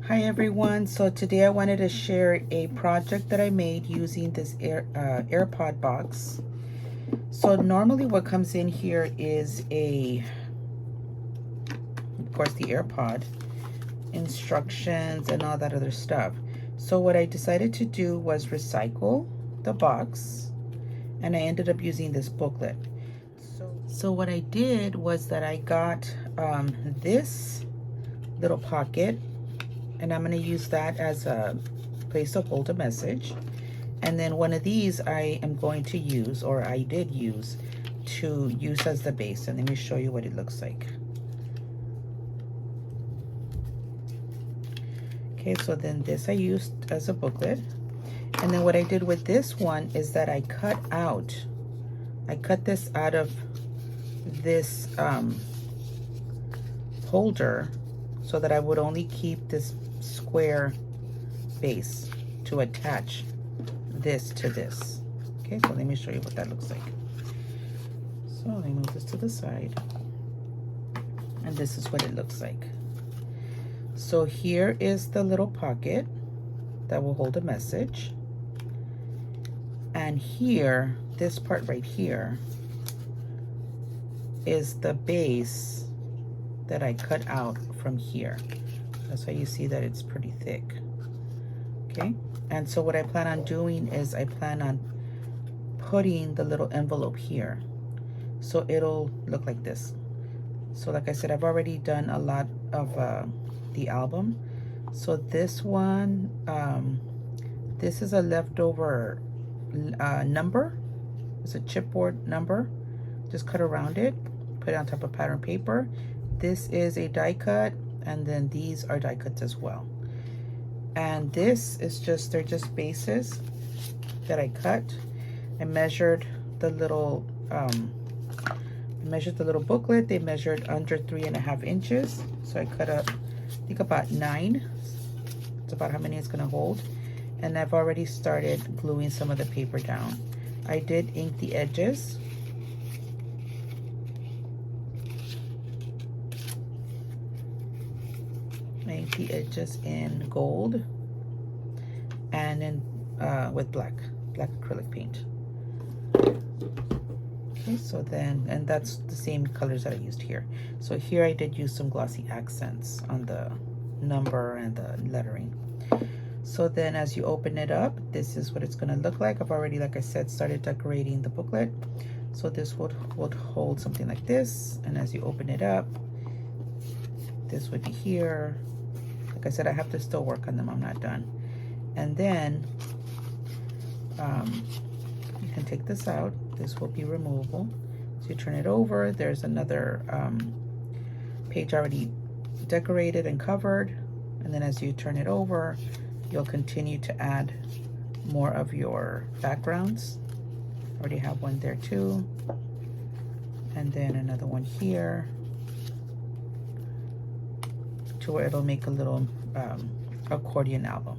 Hi everyone, so today I wanted to share a project that I made using this AirPod box. So normally what comes in here is of course the AirPod, instructions and all that other stuff. So what I decided to do was recycle the box and I ended up using this booklet. So what I did was that I got this little pocket, and I'm going to use that as a place to hold a message. And then one of these I am going to use, or I did use, to use as the base. And let me show you what it looks like. Okay, so then this I used as a booklet. And then what I did with this one is that I cut this out of this holder so that I would only keep this square base to attach this to this. Okay, so let me show you what that looks like. So let me move this to the side, and this is what it looks like. So here is the little pocket that will hold a message, and here, this part right here is the base that I cut out from here. That's why you see that it's pretty thick. Okay, and so what I plan on doing is I plan on putting the little envelope here, so it'll look like this. So like I said, I've already done a lot of the album. So this one, this is a leftover number. It's a chipboard number. Just cut around it, put it on top of pattern paper. This is a die cut, and then these are die cuts as well. And this is just, they're just bases that I cut. I measured the little booklet. They measured under 3.5 inches. So I cut up, I think about 9. It's about how many it's gonna hold. And I've already started gluing some of the paper down. I did ink the edges. Make the edges in gold and then with black acrylic paint. Okay, so then, and that's the same colors that I used here. So here I did use some glossy accents on the number and the lettering. So then as you open it up, this is what it's going to look like. I've already, like I said, started decorating the booklet. So this would hold something like this, and as you open it up, this would be here. Like I said, I have to still work on them. I'm not done. And then you can take this out. This will be removable. So you turn it over. There's another page already decorated and covered. And then as you turn it over, you'll continue to add more of your backgrounds. Already have one there too. And then another one here, to where it'll make a little accordion album.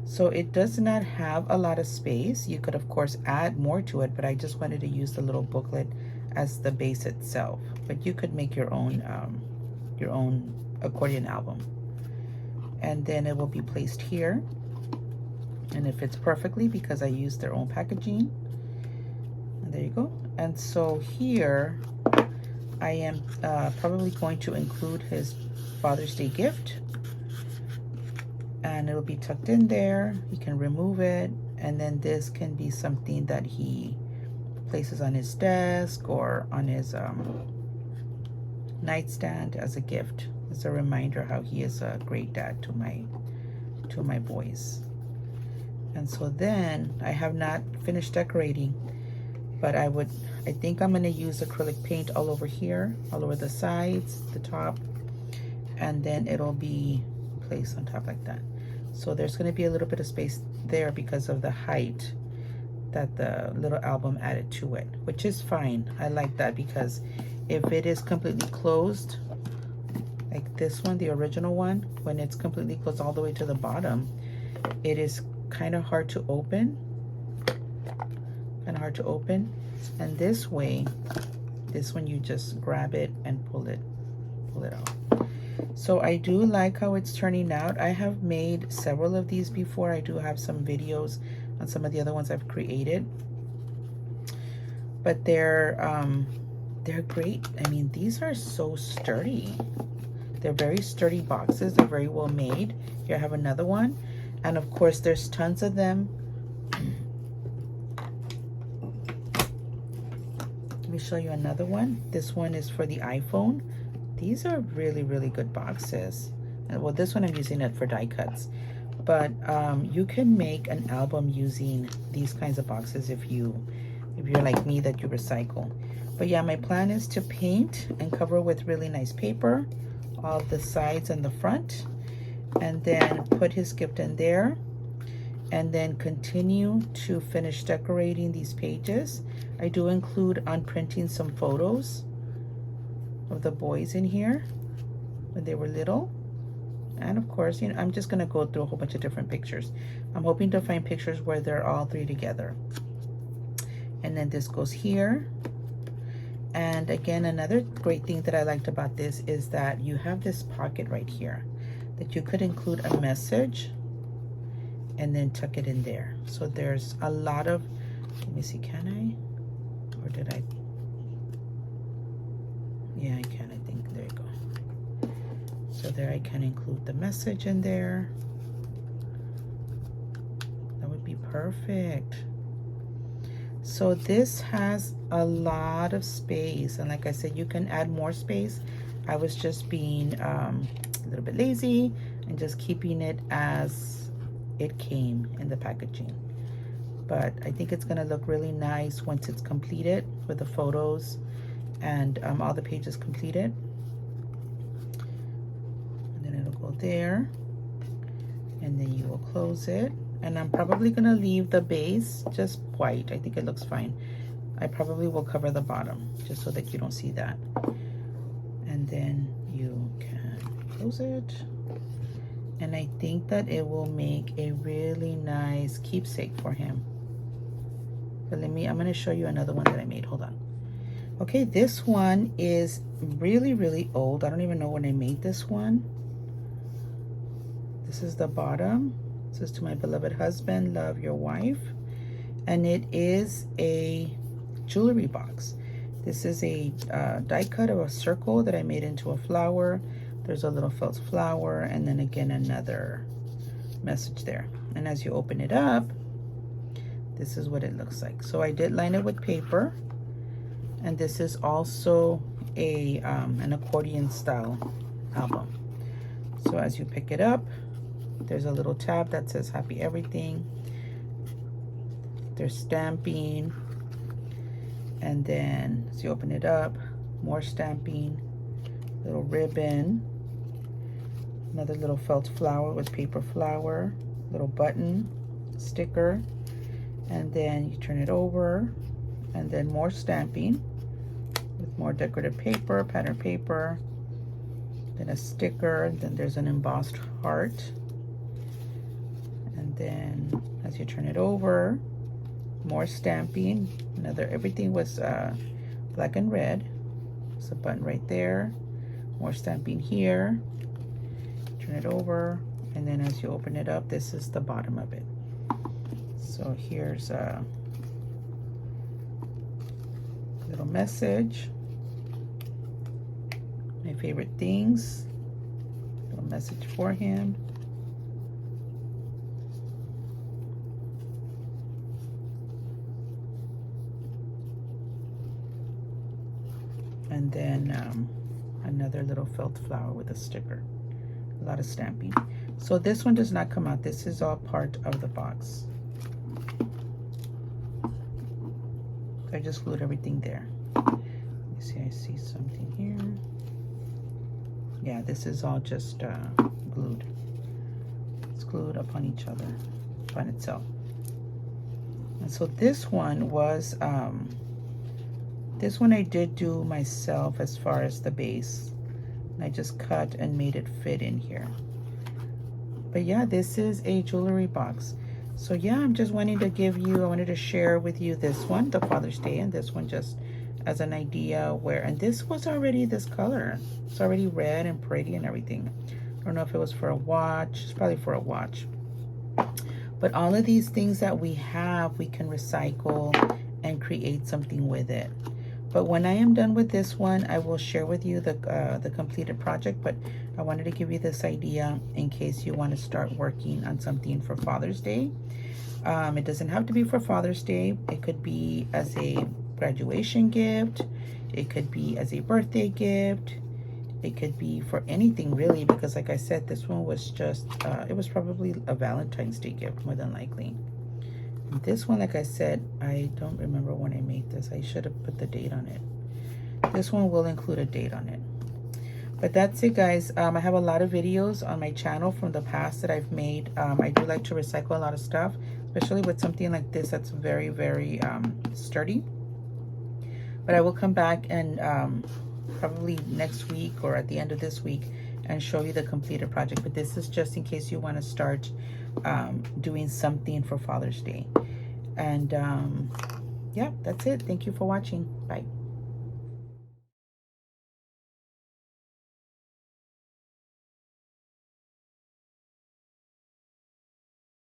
So it does not have a lot of space. You could of course add more to it, but I just wanted to use the little booklet as the base itself. But you could make your own accordion album. And then it will be placed here. And it fits perfectly because I used their own packaging. And there you go. And so here, I am probably going to include his Father's Day gift, and it'll be tucked in there. You can remove it, and then this can be something that he places on his desk or on his nightstand as a gift. It's a reminder how he is a great dad to my boys. And so then I have not finished decorating, but I think I'm going to use acrylic paint all over here, all over the sides, the top, and then it'll be placed on top like that. So there's going to be a little bit of space there because of the height that the little album added to it, which is fine. I like that, because if it is completely closed, like this one, the original one, when it's completely closed all the way to the bottom, it is kind of hard to open. And this way, this one you just grab it and pull it pull it out. So I do like how it's turning out. I have made several of these before. I do have some videos on some of the other ones I've created, but they're great. I mean, these are so sturdy. They're very sturdy boxes. They're very well made. Here I have another one, and of course there's tons of them. Let me show you another one. This one is for the iPhone. These are really, really good boxes. And well, this one I'm using it for die cuts, but you can make an album using these kinds of boxes if you're like me, that you recycle. But yeah, my plan is to paint and cover with really nice paper, all the sides and the front, and then put his gift in there, and then continue to finish decorating these pages. I do include on printing some photos of the boys in here when they were little. And of course, you know, I'm just gonna go through a whole bunch of different pictures. I'm hoping to find pictures where they're all three together. And then this goes here. And again, another great thing that I liked about this is that you have this pocket right here that you could include a message and then tuck it in there. So there's a lot of, let me see, can I? Or did I? Yeah, I can, I think. There you go. So there I can include the message in there. That would be perfect. So this has a lot of space, and like I said, you can add more space. I was just being a little bit lazy and just keeping it as it came in the packaging. But I think it's gonna look really nice once it's completed with the photos and all the pages completed. And then it'll go there, and then you will close it. And I'm probably gonna leave the base just white. I think it looks fine. I probably will cover the bottom just so that you don't see that. And then you can close it. And I think that it will make a really nice keepsake for him. But I'm gonna show you another one that I made, hold on. Okay, this one is really, really old. I don't even know when I made this one. This is the bottom. It says, "To my beloved husband, love your wife." And it is a jewelry box. This is a die cut of a circle that I made into a flower. There's a little felt flower, and then again another message there. And as you open it up, this is what it looks like. So I did line it with paper, and this is also a an accordion style album. So as you pick it up, there's a little tab that says "Happy Everything." There's stamping, and then as you open it up, more stamping, little ribbon, another little felt flower with paper flower, little button, sticker, and then you turn it over, and then more stamping with more decorative paper, pattern paper, then a sticker, then there's an embossed heart. And then as you turn it over, more stamping, everything was black and red. There's a button right there, more stamping here, turn it over, and then as you open it up, this is the bottom of it. So here's a little message, my favorite things, little message for him. And then another little felt flower with a sticker, a lot of stamping. So this one does not come out. This is all part of the box. I just glued everything there. Let me see, I see something here. Yeah, this is all just glued. It's glued upon each other, upon itself. And so this one was, this one I did do myself as far as the base. And I just cut and made it fit in here. But yeah, this is a jewelry box. So yeah, I'm just wanting to give you, I wanted to share with you this one, the Father's Day, and this one just as an idea where, and this was already this color. It's already red and pretty and everything. I don't know if it was for a watch. It's probably for a watch. But all of these things that we have, we can recycle and create something with it. But when I am done with this one, I will share with you the completed project. But I wanted to give you this idea in case you want to start working on something for Father's Day. It doesn't have to be for Father's Day. It could be as a graduation gift. It could be as a birthday gift. It could be for anything really, because like I said, this one was just, it was probably a Valentine's Day gift more than likely. This one, like I said, I don't remember when I made this. I should have put the date on it. This one will include a date on it. But that's it, guys. I have a lot of videos on my channel from the past that I've made. I do like to recycle a lot of stuff, especially with something like this that's very, very sturdy. But I will come back and probably next week or at the end of this week and show you the completed project. But this is just in case you want to start doing something for Father's Day. And yeah, that's it. Thank you for watching. Bye.